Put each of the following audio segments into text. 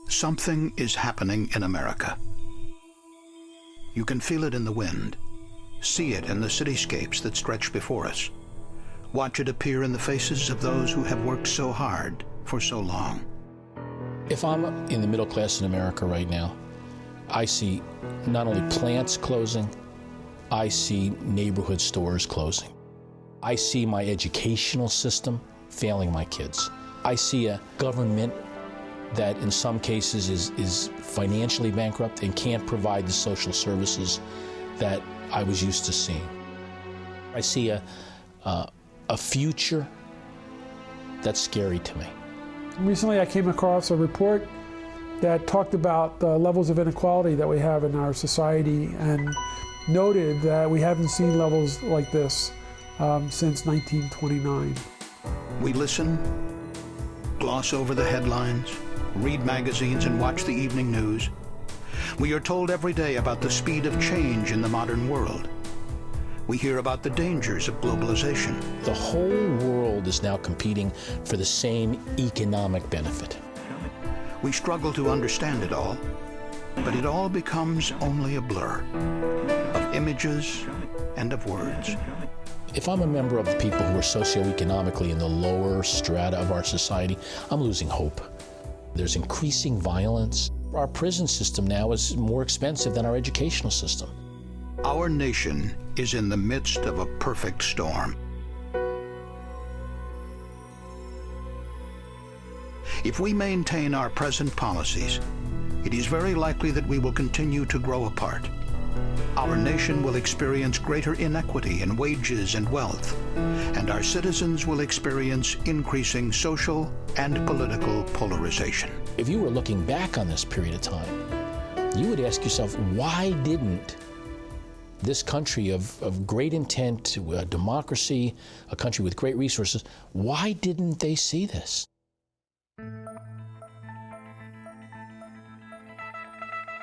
Something is happening in America. You can feel it in the wind, see it in the cityscapes that stretch before us, watch it appear in the faces of those who have worked so hard for so long. If I'm in the middle class in America right now, I see not only plants closing, I see neighborhood stores closing. I see my educational system failing my kids. I see a government that in some cases is financially bankrupt and can't provide the social services that I was used to seeing. I see a future that's scary to me. Recently I came across a report that talked about the levels of inequality that we have in our society and noted that we haven't seen levels like this since 1929. We listen, gloss over the headlines, read magazines and watch the evening news. We are told every day about the speed of change in the modern world. We hear about the dangers of globalization. The whole world is now competing for the same economic benefit. We struggle to understand it all, but it all becomes only a blur of images and of words. If I'm a member of the people who are socioeconomically in the lower strata of our society, I'm losing hope. There's increasing violence. Our prison system now is more expensive than our educational system. Our nation is in the midst of a perfect storm. If we maintain our present policies, it is very likely that we will continue to grow apart. Our nation will experience greater inequity in wages and wealth, and our citizens will experience increasing social and political polarization. If you were looking back on this period of time, you would ask yourself, why didn't this country of great intent, a democracy, a country with great resources, why didn't they see this?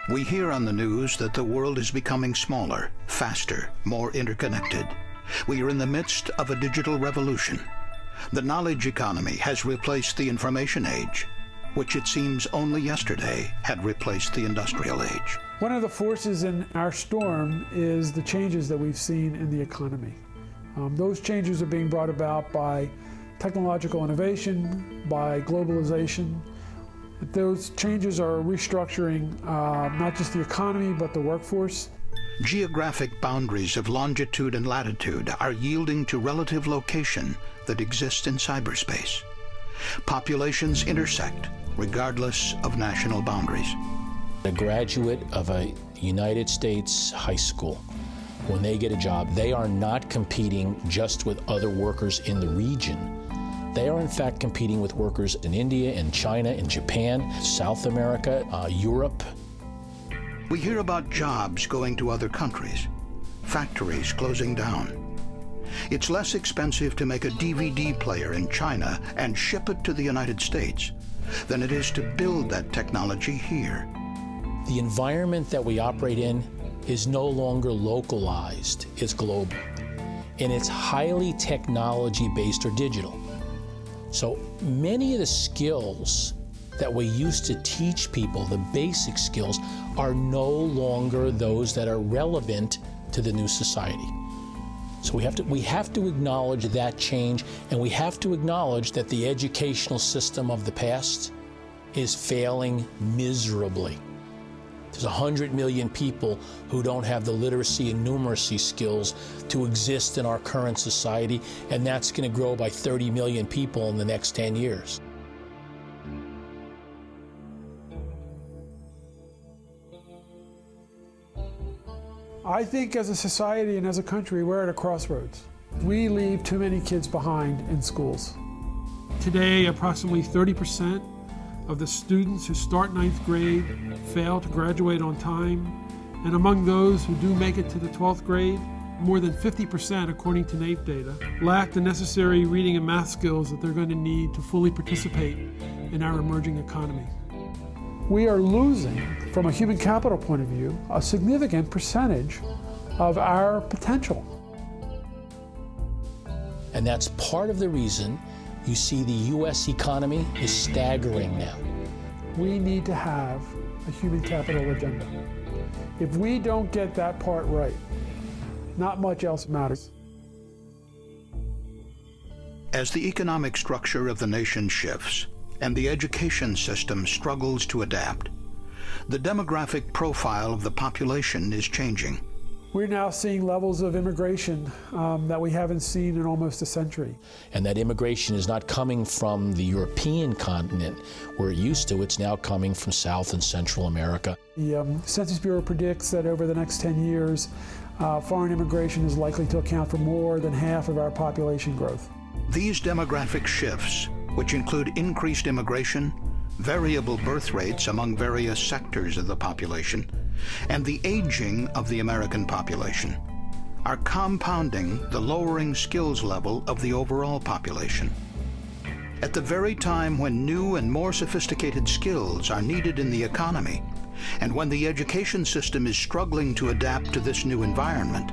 We hear on the news that the world is becoming smaller, faster, more interconnected. We are in the midst of a digital revolution. The knowledge economy has replaced the information age, which it seems only yesterday had replaced the industrial age. One of the forces in our storm is the changes that we've seen in the economy. Those changes are being brought about by technological innovation, by globalization. Those changes are restructuring not just the economy, but the workforce. Geographic boundaries of longitude and latitude are yielding to relative location that exists in cyberspace. Populations intersect regardless of national boundaries. A graduate of a United States high school, when they get a job, they are not competing just with other workers in the region. They are in fact competing with workers in India, in China, in Japan, South America, Europe. We hear about jobs going to other countries, factories closing down. It's less expensive to make a DVD player in China and ship it to the United States than it is to build that technology here. The environment that we operate in is no longer localized, it's global. And it's highly technology-based or digital. So many of the skills that we used to teach people, the basic skills, are no longer those that are relevant to the new society. So we have to acknowledge that change, and we have to acknowledge that the educational system of the past is failing miserably. There's 100 million people who don't have the literacy and numeracy skills to exist in our current society, and that's going to grow by 30 million people in the next 10 years. I think as a society and as a country, we're at a crossroads. We leave too many kids behind in schools. Today, approximately 30% of the students who start 9th grade fail to graduate on time. And among those who do make it to the 12th grade, more than 50%, according to NAEP data, lack the necessary reading and math skills that they're going to need to fully participate in our emerging economy. We are losing, from a human capital point of view, a significant percentage of our potential. And that's part of the reason you see the U.S. economy is staggering now. we need to have a human capital agenda. If we don't get that part right, not much else matters. As the economic structure of the nation shifts and the education system struggles to adapt, the demographic profile of the population is changing. We're now seeing levels of immigration that we haven't seen in almost a century. And that immigration is not coming from the European continent where it used to. It's now coming from South and Central America. The Census Bureau predicts that over the next 10 years, foreign immigration is likely to account for more than half of our population growth. These demographic shifts, which include increased immigration, variable birth rates among various sectors of the population, and the aging of the American population, are compounding the lowering skills level of the overall population. At the very time when new and more sophisticated skills are needed in the economy, and when the education system is struggling to adapt to this new environment,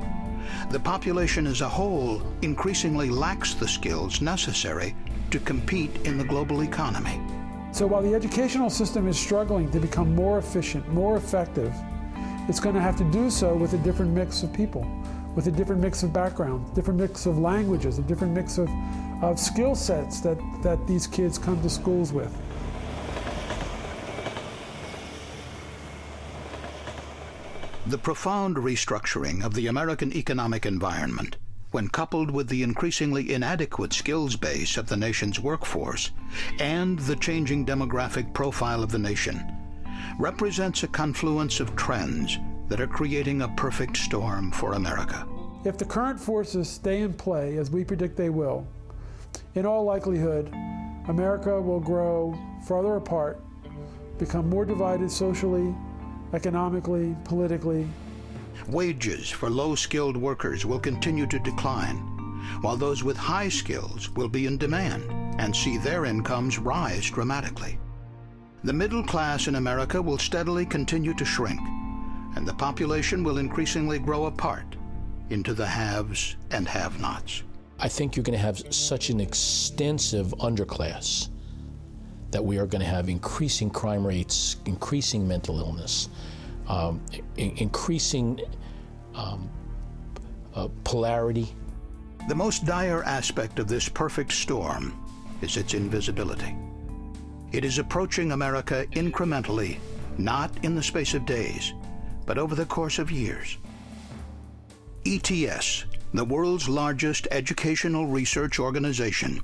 the population as a whole increasingly lacks the skills necessary to compete in the global economy. So while the educational system is struggling to become more efficient, more effective, it's going to have to do so with a different mix of people, with a different mix of backgrounds, different mix of languages, a different mix of skill sets that these kids come to schools with. The profound restructuring of the American economic environment, when coupled with the increasingly inadequate skills base of the nation's workforce and the changing demographic profile of the nation, represents a confluence of trends that are creating a perfect storm for America. If the current forces stay in play, as we predict they will, in all likelihood, America will grow farther apart, become more divided socially, economically, politically. Wages for low-skilled workers will continue to decline, while those with high skills will be in demand and see their incomes rise dramatically. The middle class in America will steadily continue to shrink, and the population will increasingly grow apart into the haves and have-nots. I think you're going to have such an extensive underclass that we are going to have increasing crime rates, increasing mental illness, increasing polarity. The most dire aspect of this perfect storm is its invisibility. It is approaching America incrementally, not in the space of days, but over the course of years. ETS, the world's largest educational research organization,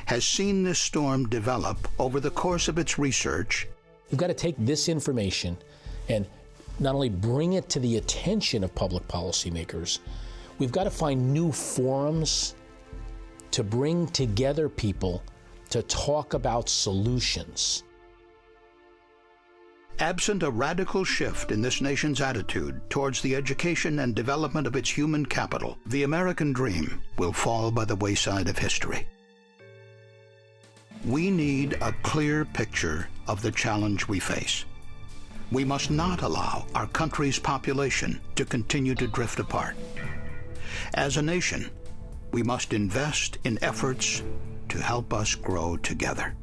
has seen this storm develop over the course of its research. We've got to take this information and not only bring it to the attention of public policymakers, we've got to find new forums to bring together people to talk about solutions. Absent a radical shift in this nation's attitude towards the education and development of its human capital, the American dream will fall by the wayside of history. We need a clear picture of the challenge we face. We must not allow our country's population to continue to drift apart. As a nation, we must invest in efforts to help us grow together.